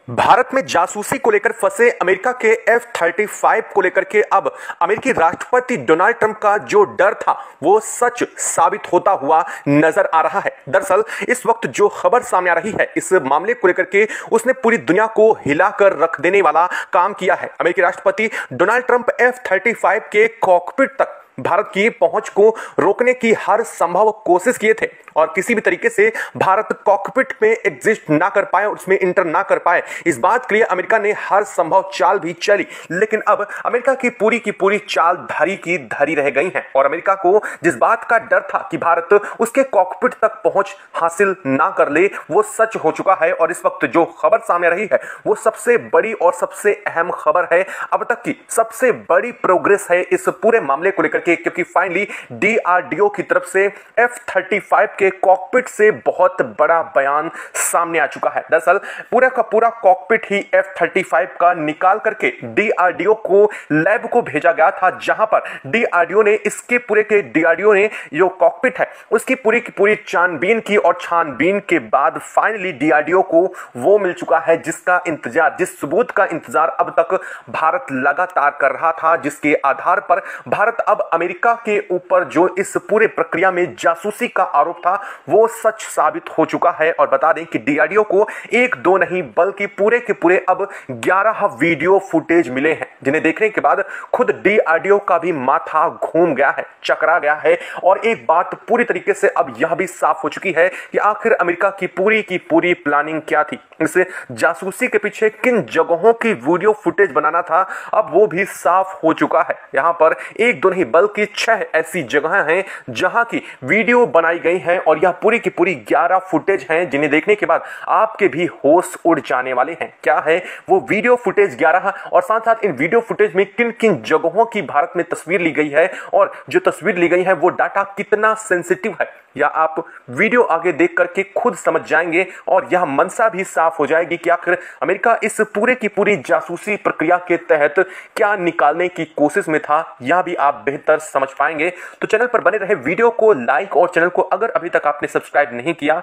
भारत में जासूसी को लेकर फंसे अमेरिका के F-35 को लेकर के अब अमेरिकी राष्ट्रपति डोनाल्ड ट्रंप का जो डर था वो सच साबित होता हुआ नजर आ रहा है। दरअसल इस वक्त जो खबर सामने आ रही है इस मामले को लेकर के उसने पूरी दुनिया को हिलाकर रख देने वाला काम किया है। अमेरिकी राष्ट्रपति डोनाल्ड ट्रंप F-35 के कॉकपिट तक भारत की पहुंच को रोकने की हर संभव कोशिश किए थे और किसी भी तरीके से भारत कॉकपिट में एग्जिस्ट ना कर पाए, उसमें इंटर ना कर पाए, इस बात के लिए अमेरिका ने हर संभव चाल भी चली। लेकिन अब अमेरिका की पूरी चाल धरी की धरी रह गई है और अमेरिका को जिस बात का डर था कि भारत उसके कॉकपिट तक पहुंच हासिल ना कर ले वो सच हो चुका है। और इस वक्त जो खबर सामने आ रही है वो सबसे बड़ी और सबसे अहम खबर है, अब तक की सबसे बड़ी प्रोग्रेस है इस पूरे मामले को लेकर के, क्योंकि फाइनली DRDO की तरफ से F-35 के कॉकपिट से बहुत बड़ा बयान सामने आ चुका है। दरअसल पूरा का पूरा कॉकपिट ही F-35 का निकाल करके DRDO को लैब को भेजा गया था, जहां पर DRDO ने इसके पूरे के DRDO ने जो कॉकपिट है उसकी पूरी की पूरी छानबीन की और छानबीन के बाद फाइनली DRDO को वो मिल चुका है जिसका इंतजार, जिस सबूत का इंतजार अब तक भारत लगातार कर रहा था, जिसके आधार पर भारत अब अमेरिका के ऊपर जो इस पूरे प्रक्रिया में जासूसी का आरोप था वो सच साबित हो चुका है। और बता दें कि DRDO को एक दो नहीं बल्कि पूरे के पूरे अब 11 वीडियो फुटेज मिले हैं, जिन्हें देखने के बाद खुद DRDO का भी माथा घूम गया है, चकरा गया है। और एक बात पूरी तरीके से अब यह भी साफ हो चुकी है कि आखिर अमेरिका की पूरी प्लानिंग क्या थी, इस जासूसी के पीछे किन जगहों की वीडियो फुटेज बनाना था, अब वो भी साफ हो चुका है। यहां पर एक दो नहीं बल्कि 6 ऐसी जगह हैं जहां की वीडियो बनाई गई हैं और यह पूरी की पूरी 11 फुटेज हैं जिन्हें देखने के बाद आपके भी होश उड़ जाने वाले हैं। क्या है वो वीडियो फुटेज 11 और साथ साथ इन वीडियो फुटेज में किन किन जगहों की भारत में तस्वीर ली गई है और जो तस्वीर ली गई है वो डाटा कितना सेंसिटिव है, या आप वीडियो आगे देख करके खुद समझ जाएंगे और यह मंशा भी साफ हो जाएगी कि आखिर अमेरिका इस पूरे की पूरी जासूसी प्रक्रिया के तहत क्या निकालने की कोशिश में था, यह भी आप बेहतर समझ पाएंगे। तो चैनल पर बने रहे, वीडियो को लाइक और चैनल को अगर अभी तक आपने सब्सक्राइब नहीं किया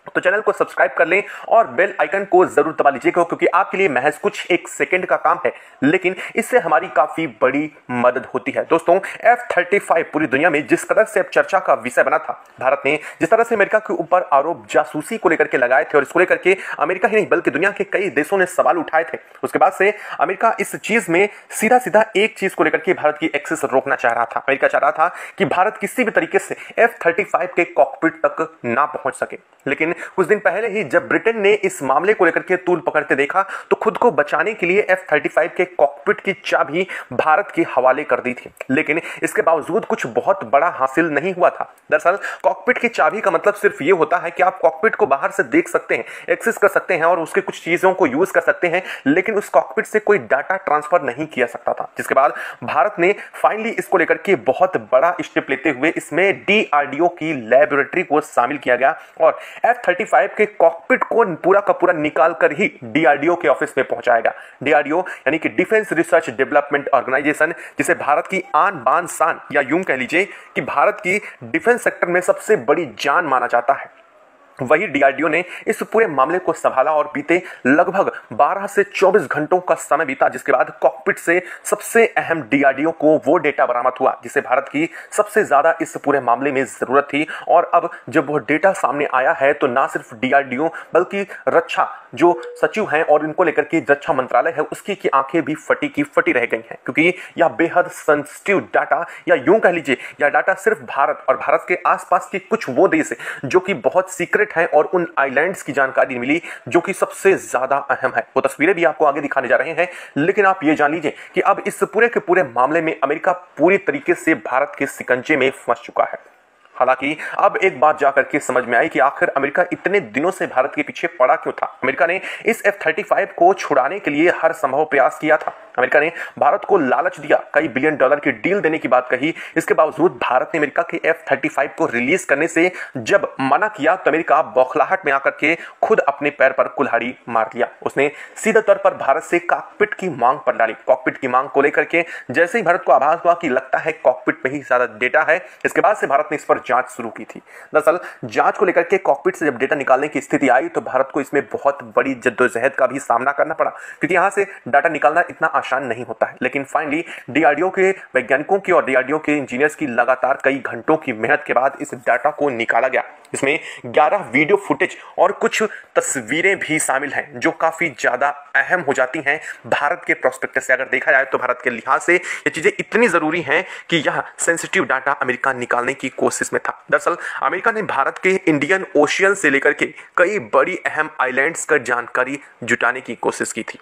तो चैनल को सब्सक्राइब कर लें और बेल आइकन को जरूर दबा लीजिएगा, क्योंकि आपके लिए महज कुछ एक सेकंड का काम है लेकिन इससे हमारी काफी बड़ी मदद होती है। दोस्तों, F-35 पूरी दुनिया में जिस कदर से अब चर्चा का विषय बना था, भारत ने जिस तरह से अमेरिका के ऊपर आरोप जासूसी को लेकर के लगाए थे और इसको लेकर के अमेरिका ही नहीं बल्कि दुनिया के कई देशों ने सवाल उठाए थे, उसके बाद से अमेरिका इस चीज में सीधा एक चीज को लेकर के भारत की एक्सेस रोकना चाह रहा था। अमेरिका चाह रहा था कि भारत किसी भी तरीके से F-35 के कॉकपिट तक ना पहुंच सके। लेकिन कुछ दिन पहले ही जब ब्रिटेन ने इस मामले को लेकर के तूल पकड़ते देखा तो खुद को बचाने के लिए F-35 के कॉकपिट की चाबी भारत के हवाले कर दी थी, लेकिन इसके बावजूद कुछ बहुत बड़ा हासिल नहीं हुआ था। दरअसल कॉकपिट की चाबी का मतलब सिर्फ ये होता है कि आप कॉकपिट को बाहर से देख सकते हैं, एक्सेस कर सकते हैं और उसके कुछ चीजों को यूज कर सकते हैं, लेकिन उस कॉकपिट से कोई डाटा ट्रांसफर नहीं किया सकता था। जिसके बाद भारत ने फाइनली इसको लेकर के बहुत बड़ा स्टेप लेते हुए इसमें DRDO की लैबोरेटरी को शामिल किया गया और F-35 के कॉकपिट को पूरा का पूरा निकाल कर ही DRDO के ऑफिस में पहुंचाएगा। DRDO यानी कि डिफेंस रिसर्च डेवलपमेंट ऑर्गेनाइजेशन, जिसे भारत की आन बान शान या यूं कह लीजिए कि भारत की डिफेंस सेक्टर में सबसे बड़ी जान माना जाता है, वही DRDO ने इस पूरे मामले को संभाला और बीते लगभग 12 से 24 घंटों का समय बीता, जिसके बाद कॉकपिट से सबसे अहम DRDO को वो डेटा बरामद हुआ जिसे भारत की सबसे ज्यादा इस पूरे मामले में जरूरत थी। और अब जब वो डेटा सामने आया है तो ना सिर्फ DRDO बल्कि रक्षा जो सचिव हैं और इनको लेकर के रक्षा मंत्रालय है उसकी की आंखें भी फटी की फटी रह गई हैं, क्योंकि यह बेहद सेंसिटिव डाटा या यूं कह लीजिए यह डाटा सिर्फ भारत और भारत के आसपास के कुछ वो देश है जो कि बहुत सीक्रेट है और उन आइलैंड्स की जानकारी मिली जो कि सबसे ज्यादा अहम है। वो तस्वीरें भी आपको आगे दिखाने जा रहे हैं, लेकिन आप ये जान लीजिए कि अब इस पूरे के पूरे मामले में अमेरिका पूरी तरीके से भारत के शिकंजे में फंस चुका है। हालांकि अब एक बात जाकर के समझ में आई कि आखिर अमेरिका इतने दिनों से भारत के पीछे पड़ा क्यों था। अमेरिका ने इस F-35 को छुड़ाने के लिए हर संभव प्रयास किया था, अमेरिका ने भारत को लालच दिया, कई बिलियन डॉलर की डील देने की बात कही। इसके बावजूद भारत ने अमेरिका के F-35 को रिलीज करने से जब मना किया तो अमेरिका बौखलाहट में आकर के खुद अपने पैर पर कुल्हाड़ी मार लिया। उसने सीधे तौर पर भारत से कॉकपिट की मांग पर डाली। कॉकपिट की मांग को लेकर के जैसे ही भारत को आभास हुआ कि लगता है कॉकपिट में ही ज्यादा डेटा है, इसके बाद से भारत ने इस पर जांच शुरू की थी। दरअसल जांच को लेकर के कॉकपिट से जब डेटा निकालने की स्थिति आई तो भारत को इसमें बहुत बड़ी जद्दोजहद का भी सामना करना पड़ा, क्योंकि यहां से डाटा निकालना इतना आसान नहीं होता है। लेकिन फाइनली डीआरडीओ के वैज्ञानिकों की और डीआरडीओ के इंजीनियर्स की लगातार कई घंटों की मेहनत के बाद इस डाटा को निकाला गया। इसमें 11 वीडियो फुटेज और कुछ तस्वीरें भी शामिल हैं जो काफी ज्यादा अहम हो जाती हैं भारत के प्रोस्पेक्टिव से। अगर देखा जाए तो भारत के लिहाज से ये चीजें इतनी जरूरी हैं कि यह सेंसिटिव डाटा अमेरिका निकालने की कोशिश में था। दरअसल अमेरिका ने भारत के इंडियन ओशियन से लेकर के कई बड़ी अहम आइलैंड्स का जानकारी जुटाने की कोशिश की थी।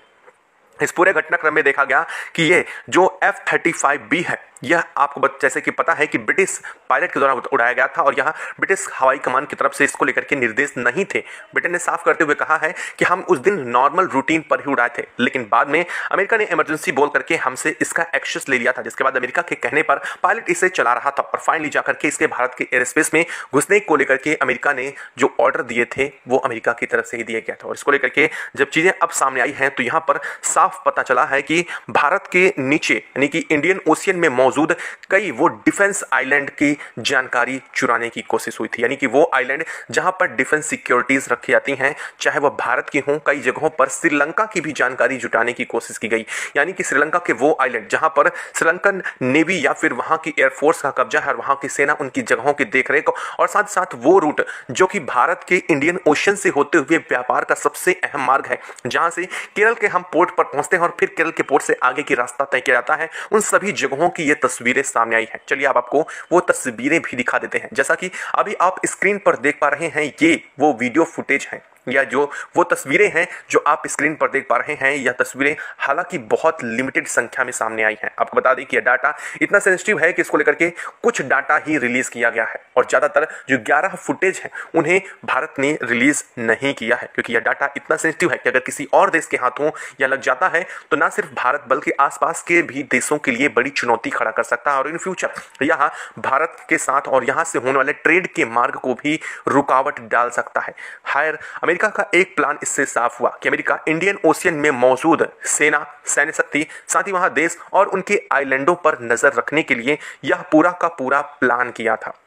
इस पूरे घटनाक्रम में देखा गया कि ये जो F-35B है, यह आपको जैसे कि पता है कि ब्रिटिश पायलट के द्वारा उड़ाया गया था और यह ब्रिटिश हवाई कमान की तरफ से इसको लेकर के निर्देश नहीं थे। ब्रिटेन ने साफ करते हुए कहा है कि हम उस दिन नॉर्मल रूटीन पर ही उड़ाए थे, लेकिन बाद में अमेरिका ने इमरजेंसी बोल करके हमसे इसका एक्सेस ले लिया था, जिसके बाद अमेरिका के कहने पर पायलट इसे चला रहा था और फाइनली जाकर के इसके भारत के एयर स्पेस में घुसने को लेकर के अमेरिका ने जो ऑर्डर दिए थे वो अमेरिका की तरफ से ही दिया गया था। और इसको लेकर के जब चीजें अब सामने आई हैं तो यहाँ पर साफ पता चला है कि भारत के नीचे यानी कि इंडियन ओशियन में मौजूद कई वो डिफेंस आइलैंड की जानकारी चुराने की कोशिश हुई थी, यानी कि वो आइलैंड जहां पर डिफेंस सिक्योरिटीज रखी जाती हैं, चाहे वह भारत की हों। कई जगहों पर श्रीलंका की भी जानकारी जुटाने की कोशिश की गई, यानी कि श्रीलंका के वो आइलैंड जहां पर श्रीलंकन नेवी या फिर वहां की एयरफोर्स का कब्जा है और वहां की सेना उनकी जगहों की देखरेख, और साथ साथ वो रूट जो कि भारत के इंडियन ओशन से होते हुए व्यापार का सबसे अहम मार्ग है, जहां से केरल के हम पोर्ट पर पहुंचते हैं और फिर केरल के पोर्ट से आगे की रास्ता तय किया जाता है। उन सभी जगहों की ये तस्वीरें सामने आई हैं। चलिए अब आपको वो तस्वीरें भी दिखा देते हैं। जैसा कि अभी आप स्क्रीन पर देख पा रहे हैं, ये वो वीडियो फुटेज है या जो वो तस्वीरें हैं जो आप स्क्रीन पर देख पा रहे हैं। यह तस्वीरें हालांकि बहुत लिमिटेड संख्या में सामने आई हैं। आपको बता दें कि यह डाटा इतना सेंसिटिव है कि इसको लेकर के कुछ डाटा ही रिलीज किया गया है और ज्यादातर जो 11 फुटेज हैं उन्हें भारत ने रिलीज नहीं किया है, क्योंकि यह डाटा इतना सेंसिटिव है कि अगर किसी और देश के हाथों यह लग जाता है तो ना सिर्फ भारत बल्कि आसपास के भी देशों के लिए बड़ी चुनौती खड़ा कर सकता है और इन फ्यूचर यहाँ भारत के साथ और यहाँ से होने वाले ट्रेड के मार्ग को भी रुकावट डाल सकता है। हायर अमेरिका का एक प्लान इससे साफ हुआ कि अमेरिका इंडियन ओशियन में मौजूद सेना, सैन्य शक्ति, साथ ही वहां देश और उनके आइलैंडों पर नजर रखने के लिए यह पूरा का पूरा प्लान किया था।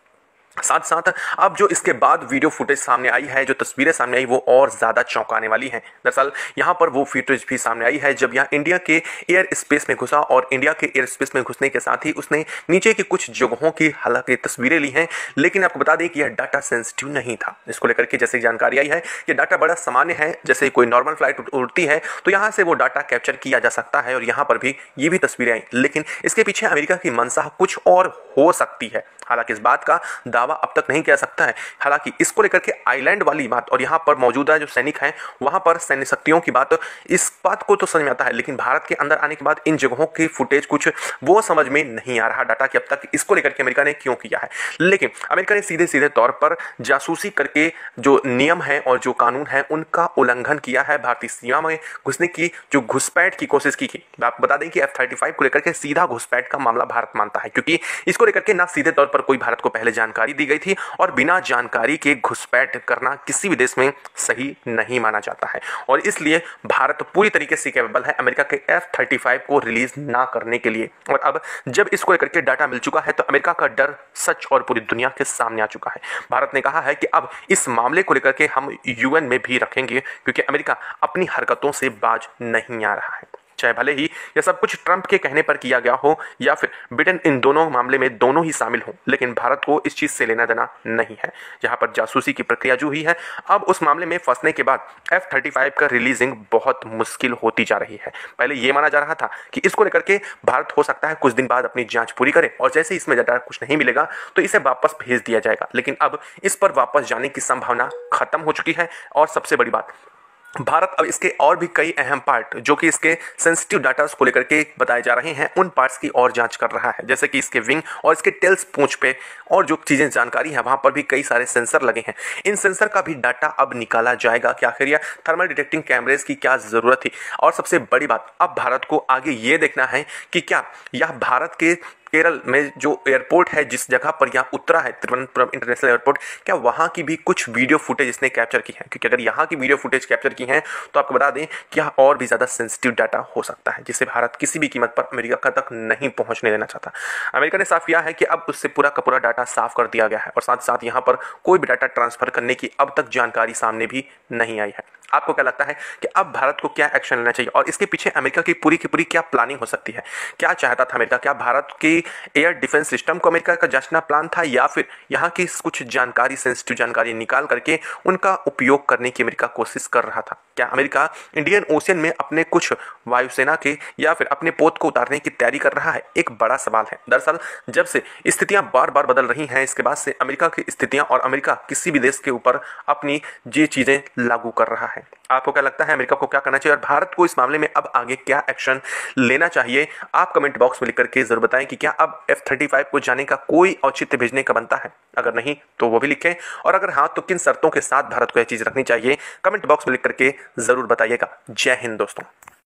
साथ साथ अब जो इसके बाद वीडियो फुटेज सामने आई है, जो तस्वीरें सामने आई, वो और ज्यादा चौंकाने वाली हैं। दरअसल यहां पर वो फुटेज भी सामने आई है जब यहां इंडिया के एयर स्पेस में घुसा और इंडिया के एयर स्पेस में घुसने के साथ ही उसने नीचे की कुछ जगहों की हालांकि तस्वीरें ली हैं, लेकिन आपको बता दें कि यह डाटा सेंसिटिव नहीं था। इसको लेकर के जैसे जानकारी आई है कि डाटा बड़ा सामान्य है, जैसे कोई नॉर्मल फ्लाइट उड़ती है तो यहाँ से वो डाटा कैप्चर किया जा सकता है और यहाँ पर भी ये भी तस्वीरें आई, लेकिन इसके पीछे अमेरिका की मंशा कुछ और हो सकती है। हालांकि इस बात का दावा अब तक नहीं किया सकता है। हालांकि इसको लेकर के आइलैंड वाली बात और यहाँ पर मौजूदा जो सैनिक हैं वहाँ पर सैन्य शक्तियों की बात, इस बात को तो समझ में आता है, लेकिन भारत के अंदर आने के बाद इन जगहों की फुटेज कुछ वो समझ में नहीं आ रहा डाटा कि अब तक इसको लेकर के अमेरिका ने क्यों किया है। लेकिन अमेरिका ने सीधे सीधे तौर पर जासूसी करके जो नियम है और जो कानून है उनका उल्लंघन किया है। भारतीय सीमा में घुसने की जो घुसपैठ की कोशिश की। आप बता दें कि F-35 को लेकर के सीधा घुसपैठ का मामला भारत मानता है, क्योंकि इसको लेकर के ना सीधे तौर पर कोई भारत को पहले जानकारी दी गई थी और बिना जानकारी के घुसपैठ करना किसी भी देश में सही नहीं माना जाता है और इसलिए भारत पूरी तरीके से कैपेबल है अमेरिका के F-35 को रिलीज ना करने के लिए। और अब जब इसको लेकर के डाटा मिल चुका है तो अमेरिका का डर सच और पूरी दुनिया के सामने आ चुका है। भारत ने कहा है कि अब इस मामले को लेकर के हम UN में भी रखेंगे, क्योंकि अमेरिका अपनी हरकतों से बाज नहीं आ रहा है। चाहे भले ही यह सब कुछ ट्रंप के कहने पर किया गया हो या फिर ब्रिटेन, इन दोनों मामले में दोनों ही शामिल हों, लेकिन भारत को इस चीज से लेना देना नहीं है। जहां पर जासूसी की प्रक्रिया जो हुई है, अब उस मामले में फंसने के बाद F-35 का रिलीजिंग बहुत मुश्किल होती जा रही है। पहले यह माना जा रहा था कि इसको लेकर के भारत हो सकता है कुछ दिन बाद अपनी जांच पूरी करे और जैसे इसमें डाटा कुछ नहीं मिलेगा तो इसे वापस भेज दिया जाएगा, लेकिन अब इस पर वापस जाने की संभावना खत्म हो चुकी है। और सबसे बड़ी बात, भारत अब इसके और भी कई अहम पार्ट जो कि इसके सेंसिटिव डाटा को लेकर के बताए जा रहे हैं, उन पार्ट्स की और जांच कर रहा है, जैसे कि इसके विंग और इसके टेल्स पूंछ पे और जो चीजें जानकारी है वहां पर भी कई सारे सेंसर लगे हैं। इन सेंसर का भी डाटा अब निकाला जाएगा कि आखिर यह थर्मल डिटेक्टिंग कैमरेज की क्या जरूरत थी। और सबसे बड़ी बात, अब भारत को आगे ये देखना है कि क्या यह भारत के केरल में जो एयरपोर्ट है, जिस जगह पर यहाँ उतरा है तिरुवनंतपुरम इंटरनेशनल एयरपोर्ट, क्या वहाँ की भी कुछ वीडियो फुटेज इसने कैप्चर की है? क्योंकि अगर यहाँ की वीडियो फुटेज कैप्चर की है तो आपको बता दें कि यह और भी ज़्यादा सेंसिटिव डाटा हो सकता है, जिसे भारत किसी भी कीमत पर अमेरिका तक नहीं पहुँचने देना चाहता। अमेरिका ने साफ किया है कि अब उससे पूरा का पूरा डाटा साफ कर दिया गया है और साथ साथ यहाँ पर कोई भी डाटा ट्रांसफर करने की अब तक जानकारी सामने भी नहीं आई है। आपको क्या लगता है कि अब भारत को क्या एक्शन लेना चाहिए और इसके पीछे अमेरिका की पूरी क्या प्लानिंग हो सकती है? क्या चाहता था अमेरिका? क्या भारत की एयर डिफेंस सिस्टम को अमेरिका का जांचना प्लान था, या फिर यहाँ की कुछ जानकारी, सेंसिटिव जानकारी निकाल करके उनका उपयोग करने की अमेरिका कोशिश कर रहा था? क्या अमेरिका इंडियन ओशियन में अपने कुछ वायुसेना के या फिर अपने पोत को उतारने की तैयारी कर रहा है? एक बड़ा सवाल है। दरअसल जब से स्थितियां बार बार बदल रही हैं, इसके बाद से अमेरिका की स्थितियां और अमेरिका किसी भी देश के ऊपर अपनी ये चीजें लागू कर रहा है। आपको क्या लगता है अमेरिका को क्या करना चाहिए और भारत को इस मामले में अब आगे क्या एक्शन लेना चाहिए? आप कमेंट बॉक्स में लिख करके जरूर बताएं कि क्या अब F-35 को जाने का कोई औचित्य भेजने का बनता है? अगर नहीं तो वो भी लिखें, और अगर हाँ तो किन शर्तों के साथ भारत को यह चीज रखनी चाहिए? कमेंट बॉक्स में लिख करके जरूर बताइएगा। जय हिंद दोस्तों।